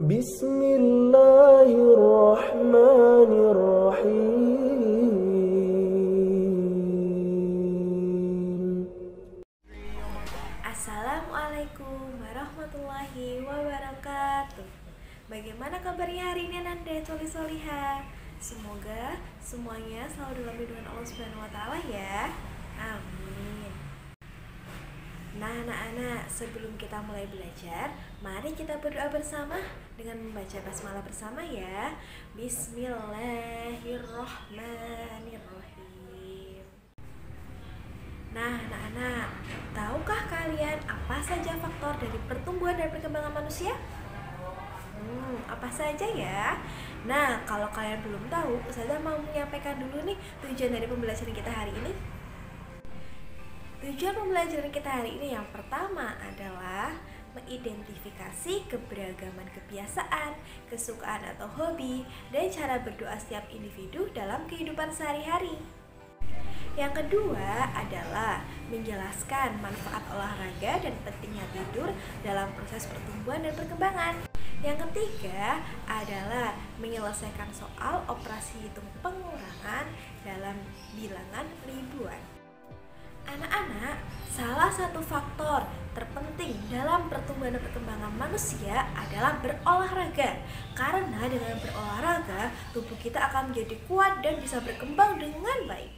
Bismillahirrahmanirrahim. Assalamualaikum warahmatullahi wabarakatuh. Bagaimana kabarnya hari ini Nanda Soliha? Semoga semuanya selalu dalam lindungan Allah Subhanahu wa taala ya. Amin. Nah, anak-anak, sebelum kita mulai belajar, mari kita berdoa bersama dengan membaca basmalah bersama ya. Bismillahirrahmanirrahim. Nah, anak-anak, tahukah kalian apa saja faktor dari pertumbuhan dan perkembangan manusia? Apa saja ya? Nah, kalau kalian belum tahu, Ustazah mau menyampaikan dulu nih tujuan dari pembelajaran kita hari ini. Tujuan pembelajaran kita hari ini yang pertama adalah mengidentifikasi keberagaman kebiasaan, kesukaan atau hobi, dan cara berdoa setiap individu dalam kehidupan sehari-hari. Yang kedua adalah menjelaskan manfaat olahraga dan pentingnya tidur dalam proses pertumbuhan dan perkembangan. Yang ketiga adalah menyelesaikan soal operasi hitung pengurangan dalam bilangan ribuan. Anak-anak, salah satu faktor terpenting dalam pertumbuhan dan perkembangan manusia adalah berolahraga. Karena dengan berolahraga, tubuh kita akan menjadi kuat dan bisa berkembang dengan baik.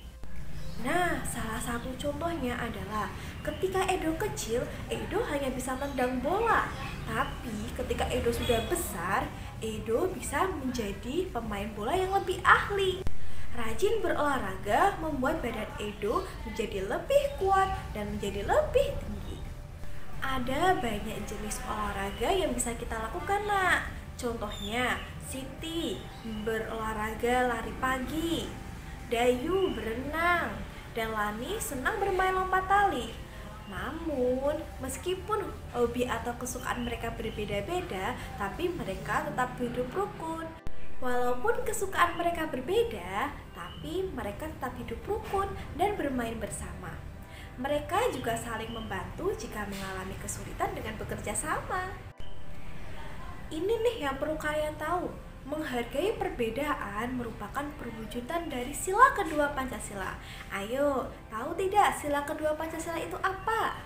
Nah, salah satu contohnya adalah ketika Edo kecil, Edo hanya bisa tendang bola. Tapi ketika Edo sudah besar, Edo bisa menjadi pemain bola yang lebih ahli. Rajin berolahraga membuat badan Edo menjadi lebih kuat dan menjadi lebih tinggi. Ada banyak jenis olahraga yang bisa kita lakukan, nak. Contohnya, Siti berolahraga lari pagi, Dayu berenang, dan Lani senang bermain lompat tali. Namun, meskipun hobi atau kesukaan mereka berbeda-beda, tapi mereka tetap hidup rukun. Walaupun kesukaan mereka berbeda, tapi mereka tetap hidup rukun dan bermain bersama. Mereka juga saling membantu jika mengalami kesulitan dengan bekerja sama. Ini nih yang perlu kalian tahu. Menghargai perbedaan merupakan perwujudan dari sila kedua Pancasila. Ayo, tahu tidak sila kedua Pancasila itu apa?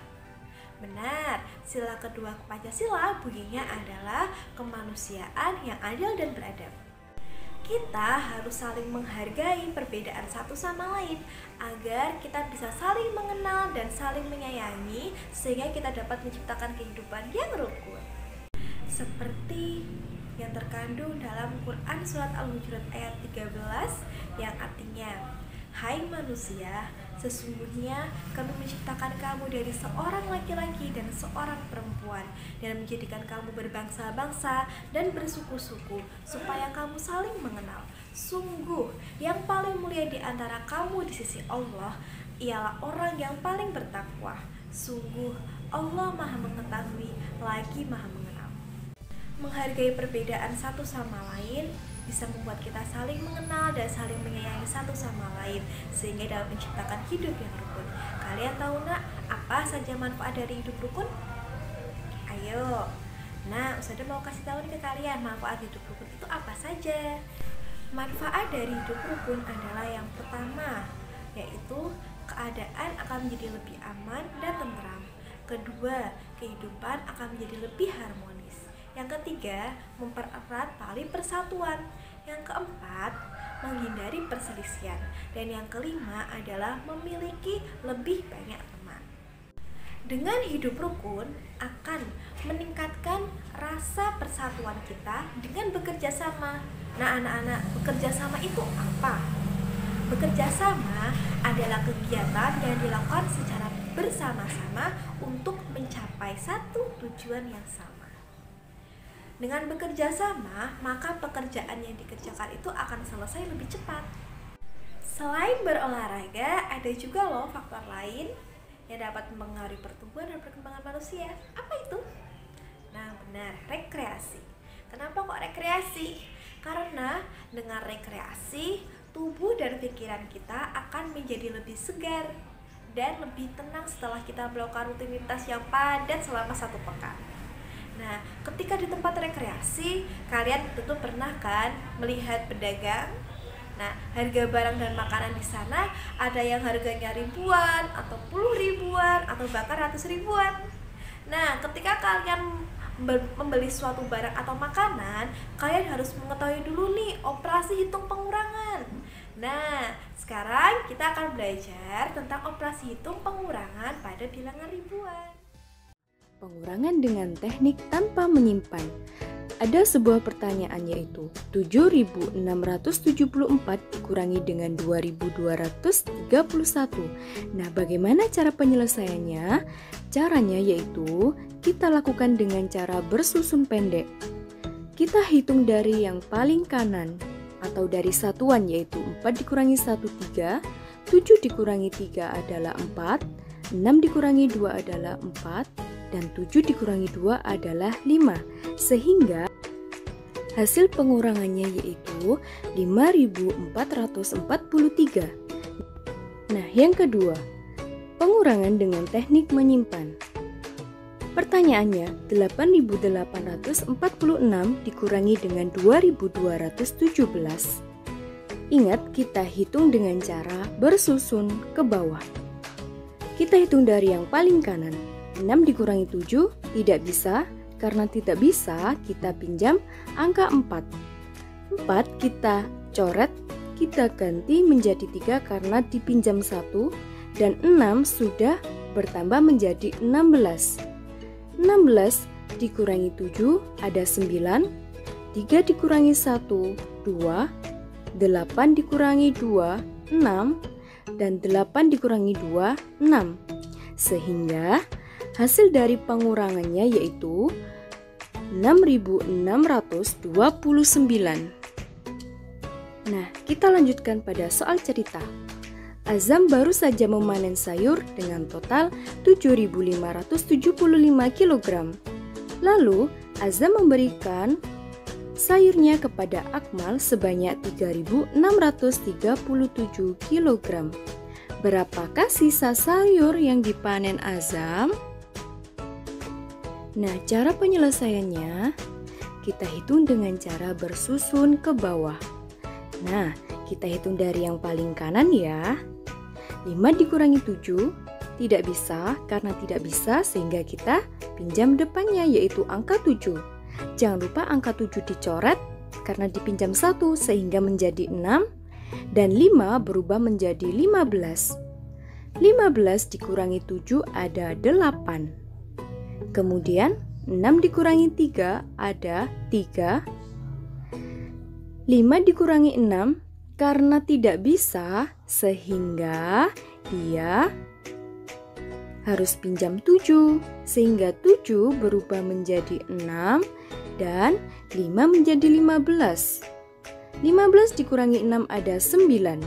Benar, sila kedua Pancasila bunyinya adalah kemanusiaan yang adil dan beradab. Kita harus saling menghargai perbedaan satu sama lain agar kita bisa saling mengenal dan saling menyayangi sehingga kita dapat menciptakan kehidupan yang rukun. Seperti yang terkandung dalam Quran Surat Al-Hujurat ayat 13 yang artinya, "Hai manusia, sesungguhnya kami menciptakan kamu dari seorang laki-laki dan seorang perempuan dan menjadikan kamu berbangsa-bangsa dan bersuku-suku supaya kamu saling mengenal. Sungguh yang paling mulia di antara kamu di sisi Allah ialah orang yang paling bertakwa. Sungguh Allah Maha Mengetahui lagi Maha Mengenal." Menghargai perbedaan satu sama lain bisa membuat kita saling mengenal dan saling menyayangi satu sama lain sehingga dapat menciptakan hidup yang rukun. Kalian tahu nak apa saja manfaat dari hidup rukun? Ayo. Nah, Ustazah mau kasih tahu nih ke kalian manfaat hidup rukun itu apa saja. Manfaat dari hidup rukun adalah yang pertama, yaitu keadaan akan menjadi lebih aman dan tentram. Kedua, kehidupan akan menjadi lebih harmonis. Yang ketiga, mempererat tali persatuan. Yang keempat, menghindari perselisihan. Dan yang kelima adalah memiliki lebih banyak teman. Dengan hidup rukun akan meningkatkan rasa persatuan kita dengan bekerja sama. Nah, anak-anak, bekerja sama itu apa? Bekerja sama adalah kegiatan yang dilakukan secara bersama-sama untuk mencapai satu tujuan yang sama. Dengan bekerja sama, maka pekerjaan yang dikerjakan itu akan selesai lebih cepat. Selain berolahraga, ada juga loh faktor lain yang dapat mempengaruhi pertumbuhan dan perkembangan manusia. Apa itu? Nah, benar, rekreasi. Kenapa kok rekreasi? Karena dengan rekreasi, tubuh dan pikiran kita akan menjadi lebih segar dan lebih tenang setelah kita melakukan rutinitas yang padat selama 1 pekan. Nah, ketika di tempat rekreasi, kalian tentu pernah kan melihat pedagang. Nah, harga barang dan makanan di sana ada yang harganya ribuan, atau puluh ribuan, atau bahkan ratus ribuan. Nah, ketika kalian membeli suatu barang atau makanan, kalian harus mengetahui dulu nih operasi hitung pengurangan. Nah, sekarang kita akan belajar tentang operasi hitung pengurangan pada bilangan ribuan. Pengurangan dengan teknik tanpa menyimpan. Ada sebuah pertanyaan yaitu 7.674 dikurangi dengan 2.231. Nah, bagaimana cara penyelesaiannya? Caranya yaitu kita lakukan dengan cara bersusun pendek. Kita hitung dari yang paling kanan atau dari satuan yaitu 4 dikurangi 1, 3, 7 dikurangi 3 adalah 4, 6 dikurangi 2 adalah 4, dan 7 dikurangi 2 adalah 5. Sehingga hasil pengurangannya yaitu 5.443. Nah, yang kedua, pengurangan dengan teknik menyimpan. Pertanyaannya, 8.846 dikurangi dengan 2.217. Ingat, kita hitung dengan cara bersusun ke bawah. Kita hitung dari yang paling kanan. 6 dikurangi 7 tidak bisa. Karena tidak bisa, kita pinjam angka 4. 4 kita coret, kita ganti menjadi 3 karena dipinjam 1. Dan 6 sudah bertambah menjadi 16. 16 dikurangi 7 ada 9. 3 dikurangi 1, 2. 8 dikurangi 2, 6. Dan 8 dikurangi 2, 6. Sehingga hasil dari pengurangannya yaitu 6.629. Nah, kita lanjutkan pada soal cerita. Azam baru saja memanen sayur dengan total 7.575 kg. Lalu, Azam memberikan sayurnya kepada Akmal sebanyak 3.637 kg. Berapakah sisa sayur yang dipanen Azam? Nah, cara penyelesaiannya kita hitung dengan cara bersusun ke bawah. Nah, kita hitung dari yang paling kanan ya. 5 dikurangi 7 tidak bisa, karena tidak bisa sehingga kita pinjam depannya yaitu angka 7. Jangan lupa angka 7 dicoret karena dipinjam 1 sehingga menjadi 6 dan 5 berubah menjadi 15. 15 dikurangi 7 ada 8. Kemudian 6 dikurangi 3 ada 3. 5 dikurangi 6 karena tidak bisa sehingga dia harus pinjam 7. Sehingga 7 berubah menjadi 6 dan 5 menjadi 15. 15 dikurangi 6 ada 9.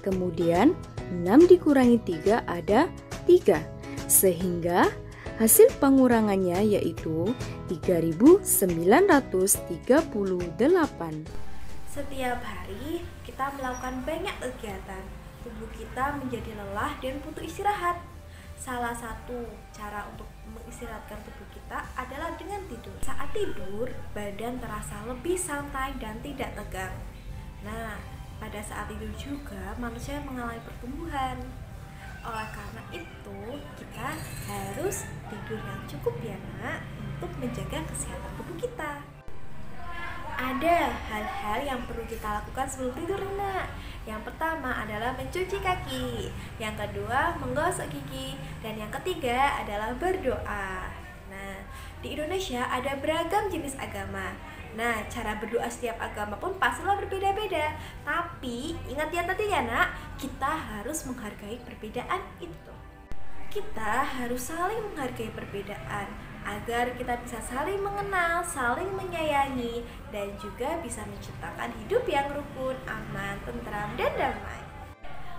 Kemudian 6 dikurangi 3 ada 3. Sehingga hasil pengurangannya yaitu 3.938. Setiap hari kita melakukan banyak kegiatan. Tubuh kita menjadi lelah dan butuh istirahat. Salah satu cara untuk mengistirahatkan tubuh kita adalah dengan tidur. Saat tidur, badan terasa lebih santai dan tidak tegang. Nah, pada saat tidur juga manusia mengalami pertumbuhan. Oleh karena itu, kita harus tidur yang cukup ya nak, untuk menjaga kesehatan tubuh kita. Ada hal-hal yang perlu kita lakukan sebelum tidur nak. Yang pertama adalah mencuci kaki, yang kedua menggosok gigi, dan yang ketiga adalah berdoa. Nah, di Indonesia ada beragam jenis agama. Nah, cara berdoa setiap agama pun pastilah berbeda-beda. Tapi ingat ya tadi ya nak, kita harus menghargai perbedaan itu. Kita harus saling menghargai perbedaan agar kita bisa saling mengenal, saling menyayangi, dan juga bisa menciptakan hidup yang rukun, aman, tentram, dan damai.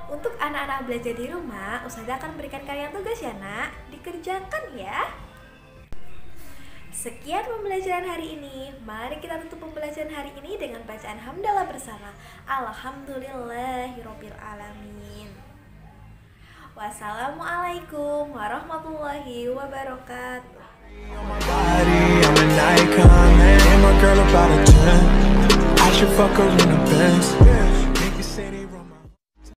Untuk anak-anak belajar di rumah, Ustazah akan berikan kalian tugas ya nak, dikerjakan ya. Sekian pembelajaran hari ini. Mari kita tutup pembelajaran hari ini dengan bacaan hamdalah bersama. Alhamdulillahirabbil alamin. Wassalamualaikum warahmatullahi wabarakatuh. an icon, man. And my girl about a 10. I should fuck her in a Benz.